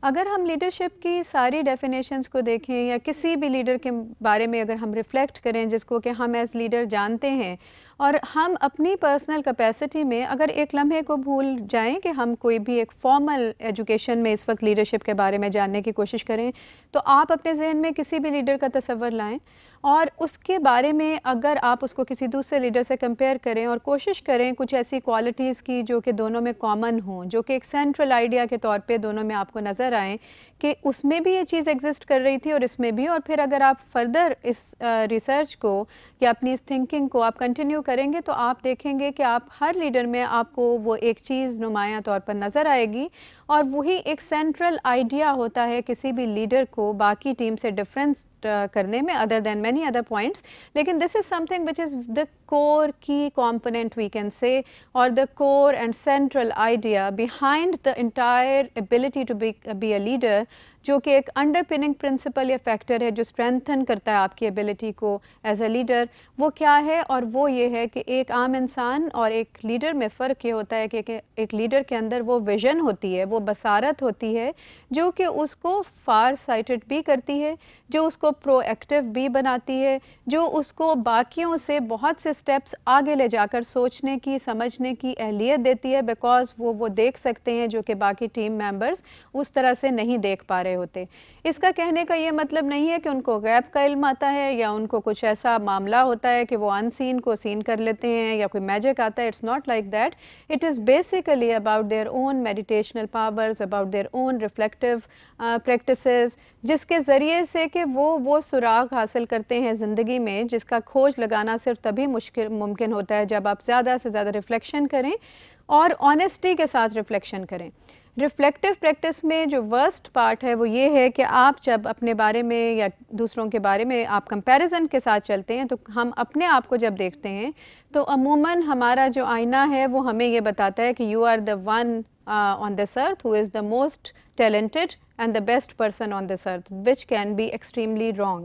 अगर हम लीडरशिप की सारी डेफिनेशंस को देखें या किसी भी लीडर के बारे में अगर हम रिफ्लेक्ट करें जिसको कि हम एज लीडर जानते हैं और हम अपनी पर्सनल कैपेसिटी में अगर एक लम्हे को भूल जाएं कि हम कोई भी एक फॉर्मल एजुकेशन में इस वक्त लीडरशिप के बारे में जानने की कोशिश करें, तो आप अपने जहन में किसी भी लीडर का तस्वर लाएं और उसके बारे में अगर आप उसको किसी दूसरे लीडर से कंपेयर करें और कोशिश करें कुछ ऐसी क्वालिटीज़ की जो कि दोनों में कॉमन हों, जो कि एक सेंट्रल आइडिया के तौर पे दोनों में आपको नज़र आए कि उसमें भी ये चीज़ एग्जिस्ट कर रही थी और इसमें भी, और फिर अगर आप फर्दर इस रिसर्च को या अपनी इस थिंकिंग को आप कंटिन्यू करेंगे तो आप देखेंगे कि आप हर लीडर में आपको वो एक चीज़ नुमाया तौर पर नज़र आएगी और वही एक सेंट्रल आइडिया होता है किसी भी लीडर को बाकी टीम से डिफरेंस करने में, other than many other points. लेकिन this is something which is the core की component we can say, or the core and central idea behind the entire ability to be a leader, जो कि एक underpinning principal या factor है जो strengthen करता है आपकी एबिलिटी को एज अ लीडर। वो क्या है? और वो ये है कि एक आम इंसान और एक लीडर में फ़र्क ये होता है कि एक लीडर के अंदर वो विजन होती है, वो बसारत होती है जो कि उसको फार साइटेड भी करती है, जो उसको प्रोएक्टिव भी बनाती है, जो उसको बाकियों से बहुत से स्टेप्स आगे ले जाकर सोचने की, समझने की अहलियत देती है, बिकॉज वो देख सकते हैं जो कि बाकी टीम मेंबर्स उस तरह से नहीं देख पा रहे होते। इसका कहने का ये मतलब नहीं है कि उनको गैब का इल्म आता है या उनको कुछ ऐसा मामला होता है कि वो अनसीन को सीन कर लेते हैं या कोई मैजिक आता है। It's not like that. It is basically about their own meditational powers, about their own reflective practices, जिसके ज़रिए से कि वो सुराग हासिल करते हैं ज़िंदगी में, जिसका खोज लगाना सिर्फ तभी मुमकिन होता है जब आप ज़्यादा से ज़्यादा रिफ्लेक्शन करें और ऑनेस्टी के साथ रिफ्लेक्शन करें। रिफ्लेक्टिव प्रैक्टिस में जो वर्स्ट पार्ट है वो ये है कि आप जब अपने बारे में या दूसरों के बारे में आप कंपैरिजन के साथ चलते हैं तो हम अपने आप को जब देखते हैं तो अमूमन हमारा जो आईना है वो हमें ये बताता है कि you are the one on this earth who is the most talented and the best person on this earth, which can be extremely wrong.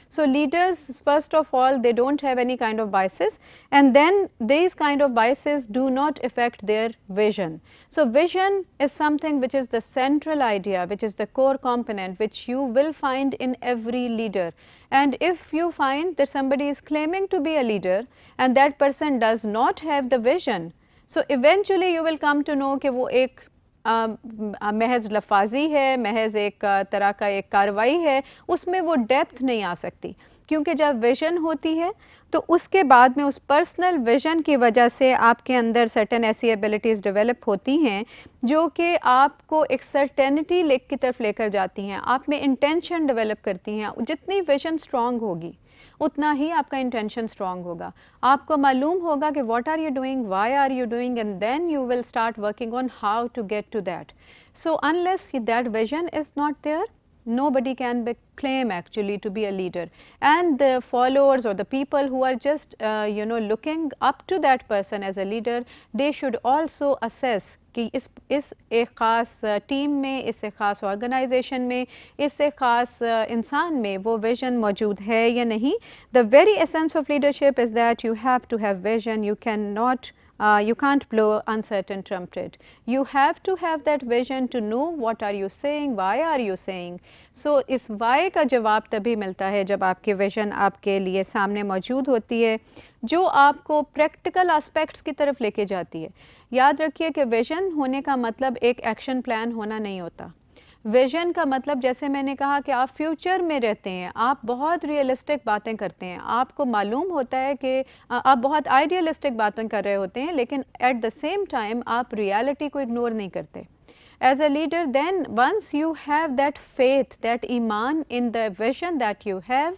So leaders, first of all, they don't have any kind of biases, and then these kind of biases do not affect their vision. So vision is something which is the central idea, which is the core component, which you will find in every leader. And if you find that somebody is claiming to be a leader and that person does not have the vision, so eventually you will come to know कि वो एक महज लफाजी है, महज एक तरह का एक कार्रवाई है, उसमें वो डेप्थ नहीं आ सकती। क्योंकि जब विजन होती है तो उसके बाद में उस पर्सनल विजन की वजह से आपके अंदर सर्टेन ऐसी एबिलिटीज़ डेवलप होती हैं जो कि आपको एक सर्टेनिटी की तरफ लेकर जाती हैं, आप में इंटेंशन डेवलप करती हैं। जितनी विजन स्ट्रांग होगी उतना ही आपका इंटेंशन स्ट्रांग होगा। आपको मालूम होगा कि what are you doing, why are you doing, and then you will start working on how to get to that. So unless that vision is not there, nobody can claim actually to be a leader, and the followers or the people who are just looking up to that person as a leader, they should also assess कि इस एक ख़ास team में, इस एक ख़ास organisation में, इस एक ख़ास इंसान में वो विजन मौजूद है या नहीं। The very essence of leadership is that you have to have vision. You can not you can't blow uncertain trumpet. You have to have that vision to know what are you saying, why are you saying. So इस why का जवाब तभी मिलता है जब आपकी vision आपके लिए सामने मौजूद होती है, जो आपको प्रैक्टिकल एस्पेक्ट्स की तरफ लेके जाती है। याद रखिए कि विजन होने का मतलब एक एक्शन प्लान होना नहीं होता। विजन का मतलब, जैसे मैंने कहा कि आप फ्यूचर में रहते हैं, आप बहुत रियलिस्टिक बातें करते हैं, आपको मालूम होता है कि आप बहुत आइडियलिस्टिक बातें कर रहे होते हैं, लेकिन एट द सेम टाइम आप रियलिटी को इग्नोर नहीं करते। As a leader, then once you have that faith, that iman in the vision that you have,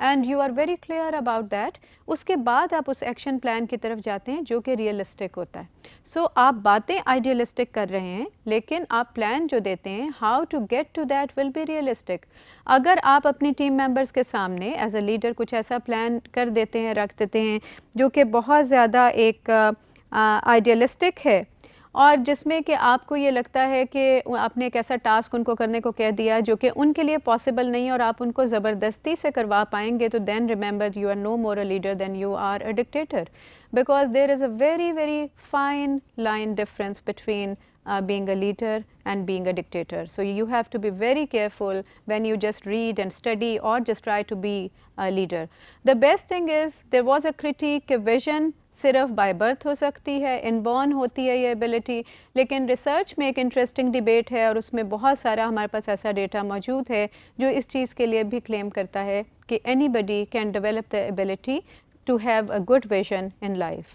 and you are very clear about that, उसके बाद आप उस एक्शन प्लान की तरफ जाते हैं जो कि रियलिस्टिक होता है। सो आप बातें आइडियलिस्टिक कर रहे हैं, लेकिन आप प्लान जो देते हैं, how to get to that will be realistic. अगर आप अपनी टीम मेंबर्स के सामने एज अ लीडर कुछ ऐसा प्लान कर देते हैं, रख देते हैं जो कि बहुत ज़्यादा एक आइडियलिस्टिक है और जिसमें कि आपको ये लगता है कि आपने एक ऐसा टास्क उनको करने को कह दिया जो कि उनके लिए पॉसिबल नहीं है और आप उनको ज़बरदस्ती से करवा पाएंगे, तो then remember you are no more a leader then you are a dictator, because there is a very very fine line difference between being a leader and being a dictator. So you have to be very careful when you just read and study or just try to be a leader. The best thing is there was a critique कि vision सिर्फ by birth हो सकती है, inborn होती है ये ability, लेकिन research में एक इंटरेस्टिंग डिबेट है और उसमें बहुत सारा हमारे पास ऐसा डेटा मौजूद है जो इस चीज़ के लिए भी क्लेम करता है कि anybody can develop the ability to have a good vision in life.